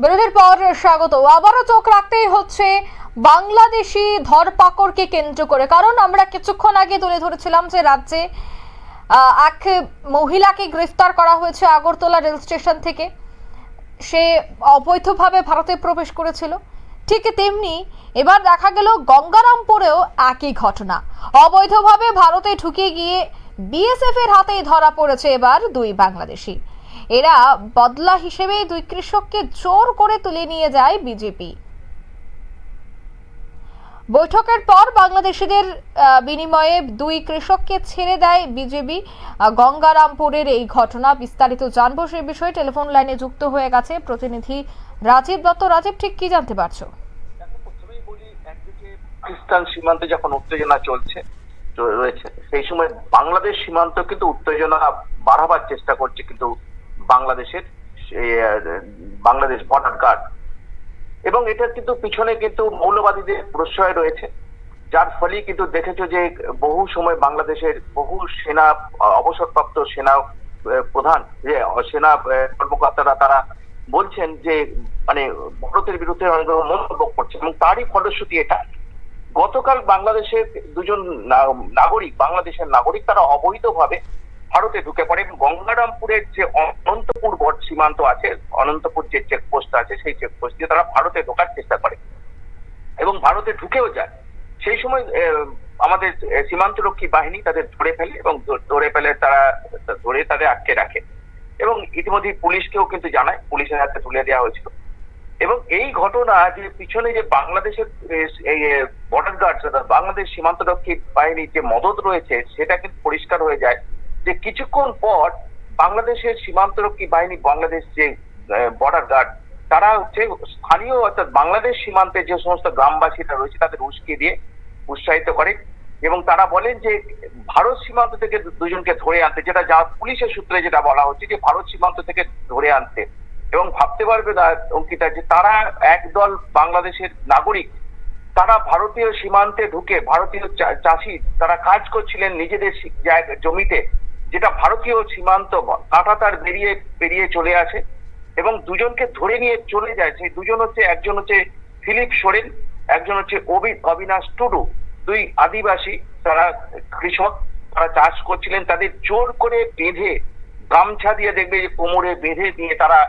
বিরতির পর স্বাগত। আবারও চোখ রাখতেই হচ্ছে বাংলাদেশি ধরপাকড়কে কেন্দ্র করে, কারণ আমরা কিছুক্ষণ আগে তুলে ধরেছিলাম যে রাজ্যে এক মহিলাকে গ্রেফতার করা হয়েছে আগরতলা রেল স্টেশন থেকে। সে অবৈধভাবে ভারতে প্রবেশ করেছিল। ঠিক তেমনি এবার দেখা গেল গঙ্গারামপুরেও একই ঘটনা, অবৈধভাবে ভারতে ঢুকে গিয়ে বিএসএফ এর হাতেই ধরা পড়েছে এবার দুই বাংলাদেশি। এরা বদলা হিসেবে দুই কৃষককে জোর করে তুলে নিয়ে যায় বিজেপি। বৈঠকের পর বাংলাদেশিদের বিনিময়ে দুই কৃষককে ছেড়ে দেয় বিজেপি। গঙ্গারামপুরের এই ঘটনা বিস্তারিত জানবো সে বিষয়ে টেলিফোন লাইনে যুক্ত হয়ে গেছে প্রতিনিধি রাজীব দত্ত। রাজীব, ঠিক কি জানতে পারছো? পাকিস্তান সীমান্তে যখন উত্তেজনা রয়েছে সেই সময় বাংলাদেশ সীমান্ত কিন্তু উত্তেজনা বাড়াবার চেষ্টা করছে কিন্তু বাংলাদেশ বর্ডার গার্ড, এবং এটার কিন্তু পিছনে কিন্তু মৌলবাদীদের প্রশ্রয় রয়েছে, যার ফলে কিন্তু দেখেছো যে বহু সময় বাংলাদেশের বহু সেনা অবসরপ্রাপ্ত সেনা প্রধান যে সেনা কর্মকর্তারা তারা বলছেন যে মানে ভারতের বিরুদ্ধে অনেক মন্তব্য করছে, এবং তারই ফলশ্রুতি এটা। গতকাল বাংলাদেশের দুজন বাংলাদেশের নাগরিক তারা অবৈধভাবে ভারতে ঢুকে পড়ে, এবং গঙ্গারামপুরের যে অনন্তপুর সীমান্ত আছে, অনন্তপুর যে চেকপোস্ট আছে সেই চেকপোস্ট দিয়ে তারা ভারতে ঢোকার চেষ্টা করে এবং ভারতে ঢুকেও যায়। সেই সময় আমাদের সীমান্তরক্ষী বাহিনী তাদের ধরে ফেলে এবং তাদের আটকে রাখে, এবং ইতিমধ্যে পুলিশকেও কিন্তু জানায়, পুলিশের হাতে তুলে দেওয়া হয়েছিল। এবং এই ঘটনা যে পিছনে যে বাংলাদেশের এই বর্ডার গার্ড, বাংলাদেশ সীমান্তরক্ষী বাহিনীর যে মদত রয়েছে সেটা কিন্তু পরিষ্কার হয়ে যায় যে কিছুক্ষণ পর বাংলাদেশের সীমান্তরক্ষী বাহিনী, বাংলাদেশ যে বর্ডার গার্ড, তারা হচ্ছে স্থানীয় অর্থাৎ বাংলাদেশ সীমান্তে যে সমস্ত গ্রামবাসীরা রয়েছে তাদের উস্কে দিয়ে উৎসাহিত করে, এবং তারা বলেন যে ভারত সীমান্ত থেকে দুজনকে ধরে আনতে, যেটা যা পুলিশের সূত্রে যেটা বলা হচ্ছে যে ভারত সীমান্ত থেকে ধরে আনতে। এবং ভাবতে পারবে না অঙ্কিতা যে তারা একদল বাংলাদেশের নাগরিক, তারা ভারতীয় সীমান্তে ঢুকে ভারতীয় চাষি তারা কাজ করছিলেন নিজেদের জমিতে, যেটা ভারতীয় সীমান্ত কাঁটাতার পেরিয়ে চলে আসে, এবং দুজনকে ধরে নিয়ে চলে যায়। সেই দুজন হচ্ছে, একজন হচ্ছে ফিলিপ সোরেন, একজন হচ্ছে অবিনাশ টুডু, দুই আদিবাসী, তারা কৃষক, তারা চাষ করছিলেন। তাদের জোর করে বেঁধে গামছা দিয়ে দেখবে যে কোমরে বেঁধে দিয়ে তারা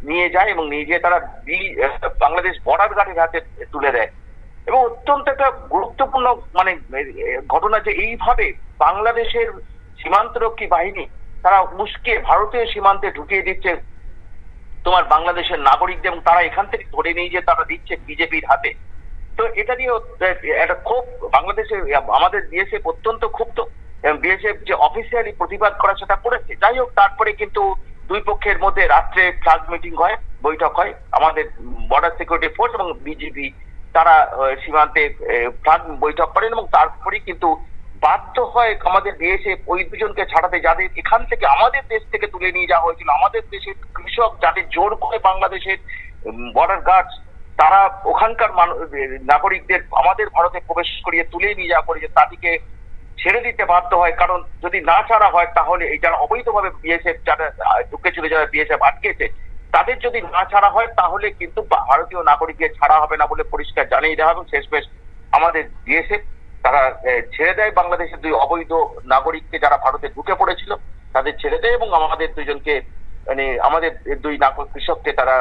নিয়ে যায়, এবং নিয়ে গিয়ে তারা বাংলাদেশ বর্ডার গার্ডের হাতে তুলে দেয়। এবং অত্যন্ত একটা গুরুত্বপূর্ণ মানে ঘটনা যে এইভাবে বাংলাদেশের সীমান্তরক্ষী বাহিনী তারা উস্কে ভারতীয় সীমান্তে ঢুকিয়ে দিচ্ছে তোমার বাংলাদেশের নাগরিকদের, এবং তারা এখান থেকে ধরে নিয়ে যে তারা দিচ্ছে বিজেপির হাতে। তো এটা নিয়ে একটা ক্ষোভ বাংলাদেশে, আমাদের বিএসএফ অত্যন্ত ক্ষুব্ধ, এবং বিএসএফ যে অফিসিয়ালি প্রতিবাদ করা সেটা করেছে। যাই হোক, তারপরে কিন্তু দুই পক্ষের মধ্যে রাত্রে ফ্ল্যাগ মিটিং হয়, বৈঠক হয়। আমাদের বর্ডার সিকিউরিটি ফোর্স এবং বিজিবি তারা সীমান্তে ফ্ল্যাগ বৈঠক করেন, এবং তারপরে কিন্তু বাধ্য হয় আমাদের বিএসএফ ওই দুজনকে ছাড়াতে, যাদের এখান থেকে আমাদের দেশ থেকে তুলে নিয়ে যাওয়া হয়েছিল। আমাদের দেশের কৃষক যাদের জোর করে বাংলাদেশের বর্ডার গার্ডস তারা ওখানকার নাগরিকদের আমাদের ভারতে প্রবেশ করিয়ে তুলে নিয়ে যাওয়া করেছে, তাদেরকে ছেড়ে দিতে বাধ্য হয়। কারণ যদি না ছাড়া হয় তাহলে এই যারা অবৈধভাবে বিএসএফ যারা ঢুকেছিল, যারা বিএসএফ আটকেছে, তাদের যদি না ছাড়া হয় তাহলে কিন্তু ভারতীয় নাগরিকদের ছাড়া হবে না বলে পরিষ্কার জানিয়ে দেওয়া হবে। শেষমেশ আমাদের বিএসএফ তারা ছেড়ে দেয় বাংলাদেশের দুই অবৈধ নাগরিককে, যারা ভারতে ঢুকে পড়েছিল তাদের ছেড়ে দেয়, এবং আমাদের দুজনকে মানে আমাদের দুই কৃষককে তারা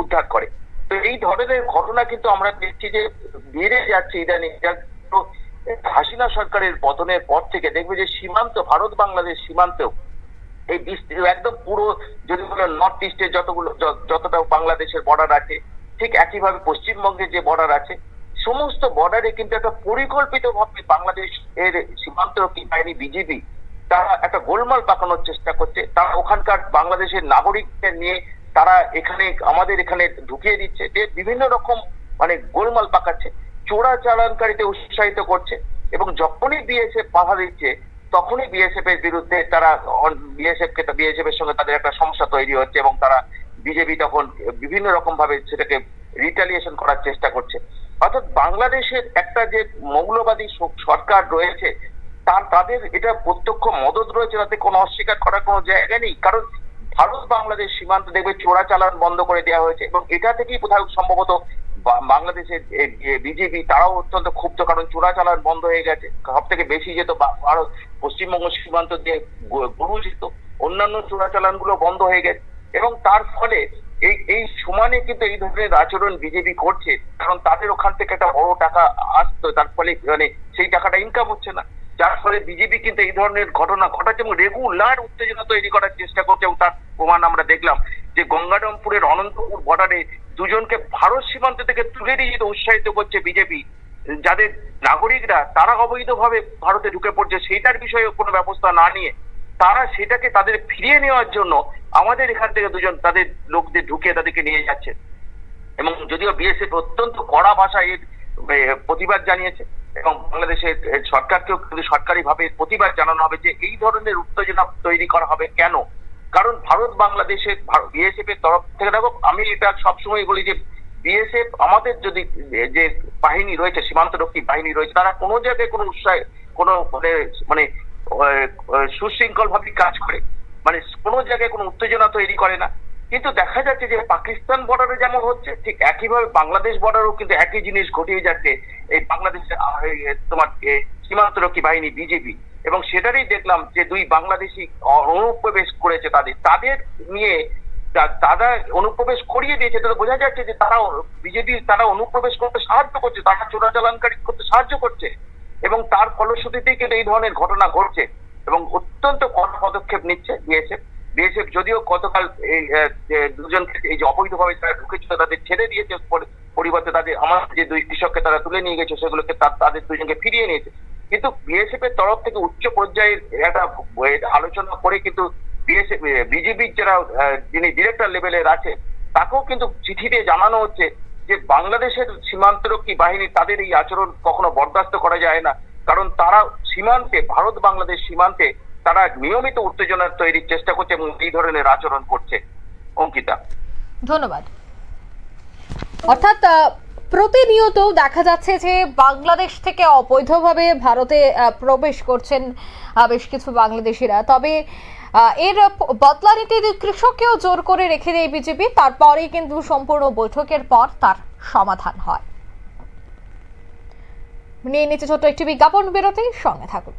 উদ্ধার করে। তো এই ধরনের ঘটনা কিন্তু আমরা দেখছি যে বেড়ে যাচ্ছে ইদানিং। হাসিনা সরকারের পতনের পর থেকে দেখবে যে সীমান্ত, ভারত বাংলাদেশ সীমান্তেও এই একদম পুরো যদি বলো নর্থ ইস্টের যতটা বাংলাদেশের বর্ডার আছে, ঠিক একইভাবে পশ্চিমবঙ্গের যে বর্ডার আছে, সমস্ত বর্ডারে কিন্তু একটা পরিকল্পিত ভাবে বাংলাদেশ এর সীমান্তরক্ষী বাহিনী বিজিবি তারা একটা গোলমাল পাকানোর চেষ্টা করছে। তারা ওখানকার বাংলাদেশের নাগরিকদের নিয়ে তারা আমাদের এখানে ঢুকিয়ে দিচ্ছে, যে বিভিন্ন রকম মানে গোলমাল পাকাচ্ছে, চোরাচালানকারীতে উৎসাহিত করছে, এবং যখনই বিএসএফ বাধা দিচ্ছে তখনই বিএসএফ এর বিরুদ্ধে তারা বিএসএফ এর সঙ্গে তাদের একটা সমস্যা তৈরি হচ্ছে, এবং তারা বিজেপি তখন বিভিন্ন রকম ভাবে সেটাকে রিটালিয়েশন করার চেষ্টা করছে। অর্থাৎ বাংলাদেশের একটা যে মৌলবাদী সরকার রয়েছে তাদের এটা প্রত্যক্ষ মদত রয়েছে, তাতে কোনো অস্বীকার করার কোনো জায়গা নেই। কারণ ভারত বাংলাদেশ সীমান্ত দেখবে চোরাচালান বন্ধ করে দেওয়া হয়েছে এবং এটা থেকেই কোথাও সম্ভবত বাংলাদেশের বিজেপি তারাও অত্যন্ত ক্ষুব্ধ, কারণ চোরাচালান বন্ধ হয়ে গেছে। সব থেকে বেশি যেত ভারত পশ্চিমবঙ্গ সীমান্ত দিয়ে গরু যেত, অন্যান্য চোরাচালান গুলো বন্ধ হয়ে গেছে এবং তার ফলে এই সমানে কিন্তু এই ধরনের আচরণ বিজেপি করছে, কারণ তাদের ওখান থেকে একটা বড় টাকা আসতো, তার ফলে মানে সেই টাকাটা ইনকাম হচ্ছে না, যার ফলে বিজেপি কিন্তু এই ধরনের ঘটনা ঘটাচ্ছে এবং রেগুলার উত্তেজনা তৈরি করার চেষ্টা করছে। এবং তার প্রমাণ আমরা দেখলাম যে গঙ্গারামপুরের অনন্তপুর বর্ডারে দুজনকে ভারত সীমান্ত থেকে তুলে দিয়ে যেতে উৎসাহিত করছে বিজেপি, যাদের নাগরিকরা তারা অবৈধভাবে ভারতে ঢুকে পড়ছে সেইটার বিষয়ে কোনো ব্যবস্থা না নিয়ে তারা সেটাকে তাদের ফিরিয়ে নেওয়ার জন্য আমাদের এখান থেকে দুজন তাদের লোকদের ঢুকিয়ে তাদেরকে নিয়ে যাচ্ছে। এবং যদিও বিএসএফ অত্যন্ত কড়া ভাষায় এর প্রতিবাদ জানিয়েছে এবং বাংলাদেশের সরকারকেও কিন্তু সরকারিভাবে প্রতিবাদ জানানো হবে যে এই ধরনের উত্তেজনা তৈরি করা হবে কেন, কারণ ভারত বাংলাদেশের বিএসএফ এর তরফ থেকে দেখো, আমি এটা সবসময় বলি যে বিএসএফ আমাদের যদি যে বাহিনী রয়েছে, সীমান্তরক্ষী বাহিনী রয়েছে, তারা কোনো জায়গায় কোনো উৎসাহে কোনো মানে সুশৃঙ্খল ভাবে কাজ করে, মানে কোনো জায়গায় কোনো উত্তেজনা তৈরি করে না। কিন্তু দেখা যাচ্ছে যে পাকিস্তান বর্ডারে যেমন হচ্ছে ঠিক একইভাবে বাংলাদেশ বর্ডারেও কিন্তু একই জিনিস ঘটিয়ে যাচ্ছে এই বাংলাদেশের তোমার সীমান্তরক্ষী বাহিনী বিজেপি, এবং সেটারই দেখলাম যে দুই বাংলাদেশি অনুপ্রবেশ করেছে, তাদের নিয়ে তারা অনুপ্রবেশ করিয়ে দিয়েছে। তাহলে বোঝা যাচ্ছে যে তারা বিজেপি তারা অনুপ্রবেশ করতে সাহায্য করছে, তারা চোরাচালানকারী করতে সাহায্য করছে এবং তার ফলশ্রুতিতেই কিন্তু এই ধরনের ঘটনা ঘটছে এবং অত্যন্ত কড়া পদক্ষেপ নিচ্ছে বিএসএফ। যদিও গতকাল এই দুজনকে এই যে অবৈধভাবে তারা ঢুকেছিল তাদের ছেড়ে দিয়েছে, পরিবর্তে তাদের আমার যে দুই কৃষককে তারা তুলে নিয়ে গেছে সেগুলোকে তাদের দুজনকে ফিরিয়ে নিয়েছে। কিন্তু বিএসএফ এর তরফ থেকে উচ্চ পর্যায়ের একটা আলোচনা করে কিন্তু বিজেপির যারা যিনি ডিরেক্টর লেভেলের আছে তাকেও কিন্তু চিঠি দিয়ে জানানো হচ্ছে যে বাংলাদেশের সীমান্তরক্ষী বাহিনী তাদের এই আচরণ কখনো বরদাস্ত করা যায় না, কারণ তারা সীমান্তে ভারত বাংলাদেশ সীমান্তে তারা নিয়মিত উত্তেজনা তৈরির চেষ্টা করছে এবং এই ধরনের আচরণ করছে। অঙ্কিতা, ধন্যবাদ। অর্থাৎ প্রতিনিয়ত দেখা যাচ্ছে যে বাংলাদেশ থেকে অবৈধভাবে ভারতে প্রবেশ করছেন বেশ কিছু বাংলাদেশিরা, তবে এর বদলা নিতে কৃষককেও জোর করে রেখে দেয় বিজেপি, তারপরেই কিন্তু সম্পূর্ণ বৈঠকের পর তার সমাধান হয়। নিয়ে নিচে ছোট্ট একটি বিজ্ঞাপন বিরতি, সঙ্গে থাকুন।